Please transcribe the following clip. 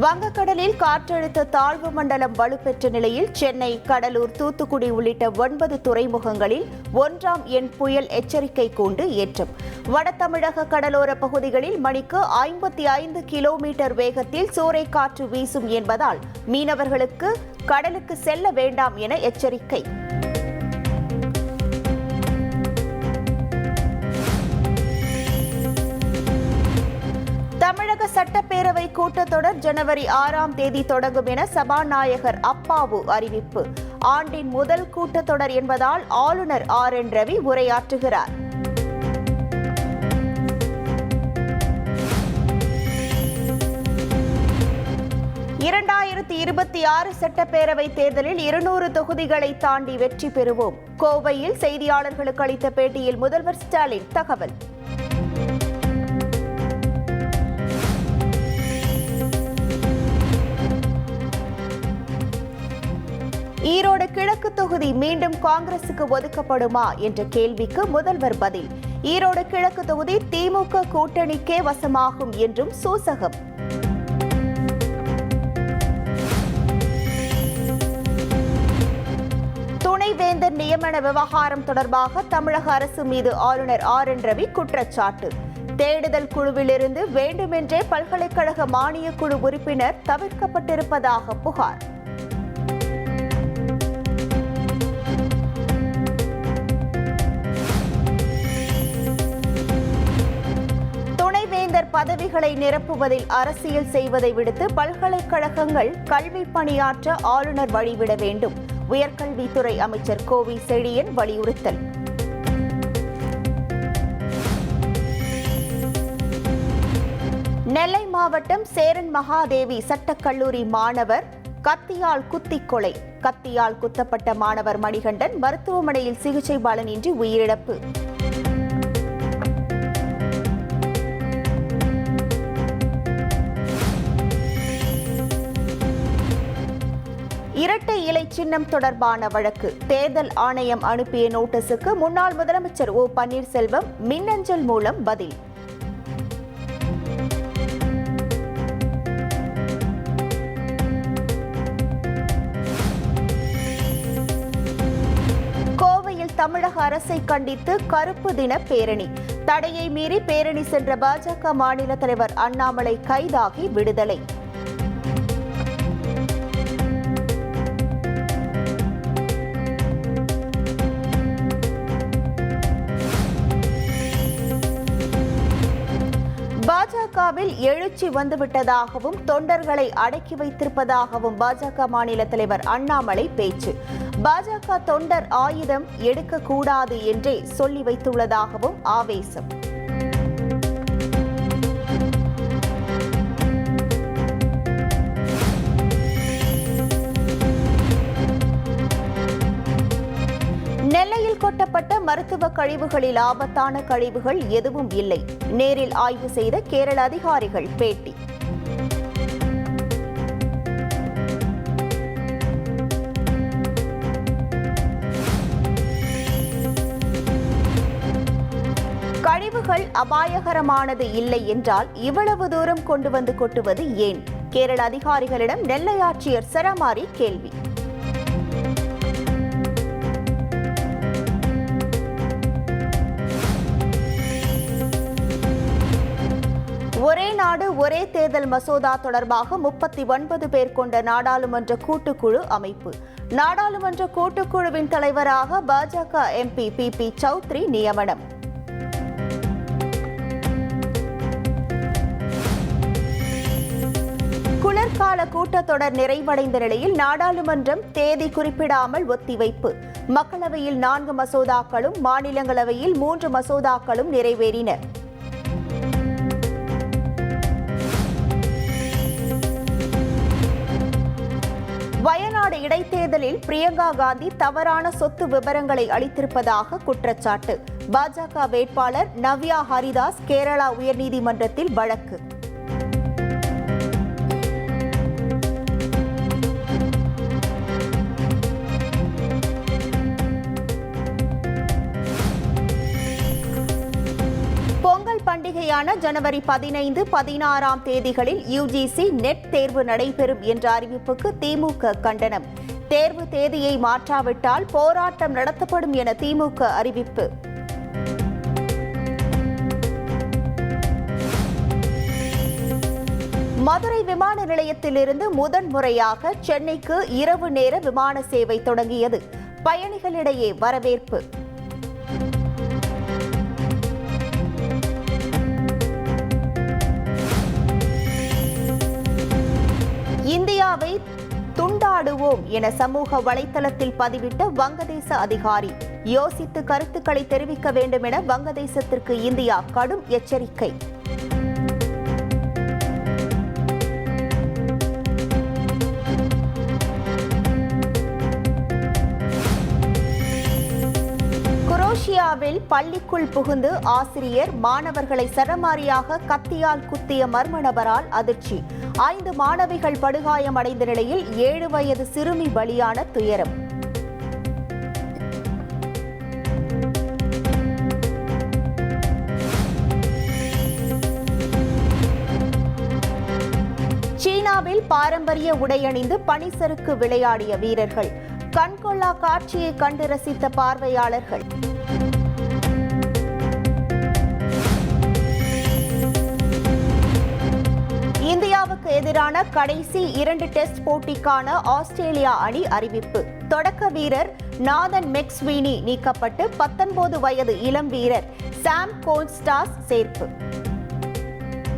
வங்கக்கடலில் காற்றழுத்த தாழ்வு மண்டலம் வலுப்பெற்ற நிலையில் சென்னை, கடலூர், தூத்துக்குடி உள்ளிட்ட 9 துறைமுகங்களில் 1ஆம் எண் புயல் எச்சரிக்கை கூண்டு ஏற்றம். வட தமிழக கடலோர பகுதிகளில் மணிக்கு 55 கிலோமீட்டர் வேகத்தில் சூறைக்காற்று வீசும் என்பதால் மீனவர்களுக்கு கடலுக்கு செல்ல வேண்டாம் என எச்சரிக்கை. தமிழக சட்டப்பேரவை கூட்டத்தொடர் ஜனவரி 6ஆம் தேதி தொடங்கும் என சபாநாயகர் அப்பாவு அறிவிப்பு. ஆண்டின் முதல் கூட்டத்தொடர் என்பதால் ஆளுநர் RN ரவி உரையாற்றுகிறார். (2026) சட்டப்பேரவை தேர்தலில் 200 தொகுதிகளை தாண்டி வெற்றி பெறுவோம். கோவையில் செய்தியாளர்களுக்கு அளித்த பேட்டியில் முதல்வர் ஸ்டாலின் தகவல். ஈரோடு கிழக்கு தொகுதி மீண்டும் காங்கிரசுக்கு ஒதுக்கப்படுமா என்ற கேள்விக்கு முதல்வர் பதில். ஈரோடு கிழக்கு தொகுதி திமுக கூட்டணிக்கே வசமாகும் என்றும் சூசகம். துணைவேந்தர் நியமன விவகாரம் தொடர்பாக தமிழக அரசு மீது ஆளுநர் RN ரவி குற்றச்சாட்டு. தேடுதல் குழுவிலிருந்து வேண்டுமென்றே பல்கலைக்கழக மானியக் குழு உறுப்பினர் தவிர்க்கப்பட்டிருப்பதாக புகார். பதவிகளை நிரப்புவதில் அரசியல் செய்வதை விடுத்து பல்கலைக்கழகங்கள் கல்வி பணியாற்ற ஆளுநர் வழிவிட வேண்டும். உயர்கல்வித்துறை அமைச்சர் கோவி செழியன் வலியுறுத்தல். நெல்லை மாவட்டம் சேரன் மகாதேவி சட்டக்கல்லூரி மாணவர் கத்தியால் குத்தி கொலை. கத்தியால் குத்தப்பட்ட மாணவர் மணிகண்டன் மருத்துவமனையில் சிகிச்சை பலனின்றி உயிரிழப்பு. இரட்டை இலை சின்னம் தொடர்பான வழக்கு. தேர்தல் ஆணையம் அனுப்பிய நோட்டீஸுக்கு முன்னாள் முதலமைச்சர் O. பன்னீர்செல்வம் மின்னஞ்சல் மூலம் பதில். கோவையில் தமிழக அரசை கண்டித்து கருப்பு தின பேரணி. தடையை மீறி பேரணி சென்ற பாஜக மாநில தலைவர் அண்ணாமலை கைதாகி விடுதலை. பாஜகவில் எழுச்சி வந்துவிட்டதாகவும் தொண்டர்களை அடக்கி வைத்திருப்பதாகவும் பாஜக மாநில தலைவர் அண்ணாமலை பேச்சு. பாஜக தொண்டர் ஆயுதம் எடுக்கக்கூடாது என்றே சொல்லி வைத்துள்ளதாகவும் ஆவேசம். நெல்லையில் கொட்டப்பட்ட மருத்துவ கழிவுகளில் ஆபத்தான கழிவுகள் எதுவும் இல்லை. நேரில் ஆய்வு செய்த கேரள அதிகாரிகள் பேட்டி. கழிவுகள் அபாயகரமானது இல்லை என்றால் இவ்வளவு தூரம் கொண்டு வந்து கொட்டுவது ஏன்? கேரள அதிகாரிகளிடம் நெல்லை ஆட்சியர் சரமாரி கேள்வி. ஒரே நாடு ஒரே தேர்தல் மசோதா தொடர்பாக 39 பேர் கொண்ட நாடாளுமன்ற கூட்டுக்குழு அமைப்பு. நாடாளுமன்ற கூட்டுக்குழுவின் தலைவராக பாஜக MP PP சௌத்ரி நியமனம். குளிர்கால கூட்டத்தொடர் நிறைவடைந்த நிலையில் நாடாளுமன்றம் தேதி குறிப்பிடாமல் ஒத்திவைப்பு. மக்களவையில் 4 மசோதாக்களும் மாநிலங்களவையில் 3 மசோதாக்களும் நிறைவேறின. வயநாடு இடைத்தேர்தலில் பிரியங்கா காந்தி தவறான சொத்து விவரங்களை அளித்திருப்பதாக குற்றச்சாட்டு. பாஜக வேட்பாளர் நவ்யா ஹரிதாஸ் கேரளா உயர்நீதிமன்றத்தில் வழக்கு. பண்டிகையான ஜனவரி 15, 16ஆம் தேதிகளில் யுஜிசி நெட் தேர்வு நடைபெறும் என்ற அறிவிப்புக்கு திமுக கண்டனம். தேர்வு தேதியை மாற்றாவிட்டால் போராட்டம் நடத்தப்படும் என திமுக அறிவிப்பு. மதுரை விமான நிலையத்திலிருந்து முதன்முறையாக சென்னைக்கு இரவு நேர விமான சேவை தொடங்கியது. பயணிகளிடையே வரவேற்பு. இந்தியாவை துண்டாடுவோம் என சமூக வலைதளத்தில் பதிவிட்ட வங்கதேச அதிகாரி. யோசித்து கருத்துக்களை தெரிவிக்க வேண்டும் என வங்கதேசத்திற்கு இந்தியா கடும் எச்சரிக்கை. குரோஷியாவில் பள்ளிக்குள் புகுந்து ஆசிரியர் மாணவர்களை சரமாரியாக கத்தியால் குத்திய மர்ம நபரால் அதிர்ச்சி. 5 மாணவிகள் படுகாயமடைந்த நிலையில் 7 வயது சிறுமி பலியான துயரம். சீனாவில் பாரம்பரிய உடையணிந்து பனிசறுக்கு விளையாடிய வீரர்கள். கண்கொள்ளா காட்சியை கண்டு ரசித்த பார்வையாளர்கள். இந்தியாவுக்கு எதிரான கடைசி 2 டெஸ்ட் போட்டிக்கான ஆஸ்திரேலியா அணி அறிவிப்பு. தொடக்க வீரர் நாதன் மெக்ஸ்வீனி நீக்கப்பட்டு 19 வயது இளம் வீரர் சாம் கோன்ஸ்டாஸ் சேர்ப்பு.